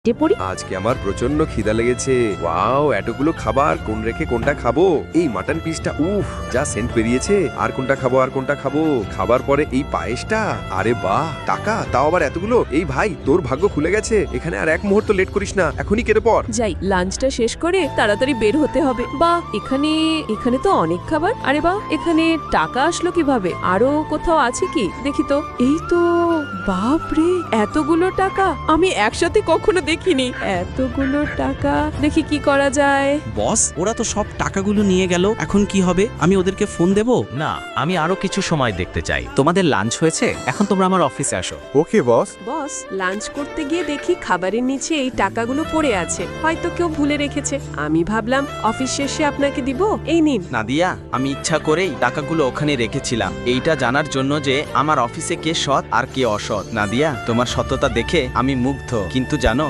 পড়ি। আজকে আমার প্রচন্ড খিদা লেগেছে। ওয়াও, এতগুলো খাবার কোন রেখে কোনটা খাবো? এই মাটন পিসটা, উফ যা সেন্ট বেরিয়েছে। আর কোনটা খাবো, আর কোনটা খাবো? খাবার পরে এই পায়েসটা। আরে বাহ, টাকা, তাও আবার এতগুলো। এই ভাই, তোর ভাগ্য খুলে গেছে। এখানে আর এক মুহূর্ত লেট করিস না, এখনই কেটে পড়। যাই, লাঞ্চটা শেষ করে তাড়াতাড়ি বের হতে হবে। বা এখানে এখানে তো অনেক খাবার। আরে বা, এখানে টাকা আসলো কিভাবে? আরো কোথাও আছে কি দেখি তো। এই তো, বাপরে, এতগুলো টাকা আমি একসাথে কখনো দেখিনি। এতগুলো টাকা, দেখি কি করা যায়। বস, ওরা তো সব টাকাগুলো নিয়ে গেল, এখন কি হবে? আমি ওদেরকে ফোন দেব? না, আমি আরো কিছু সময় দেখতে চাই। তোমাদের লাঞ্চ হয়েছে, এখন তোমরা আমার অফিসে আসো। ওকে বস। বস, লাঞ্চ করতে গিয়ে দেখি খাবারের নিচে এই টাকাগুলো পড়ে আছে। হয়তো কেউ ভুলে রেখেছে। আমি ভাবলাম অফিস শেষে আপনাকে দিব। এই নিন। নাদিয়া, আমি ইচ্ছা করেই টাকাগুলো ওখানে রেখেছিলাম, এইটা জানার জন্য যে আমার অফিসে কে সৎ আর কে অসৎ। নাদিয়া, তোমার সততা দেখে আমি মুগ্ধ। কিন্তু জানো,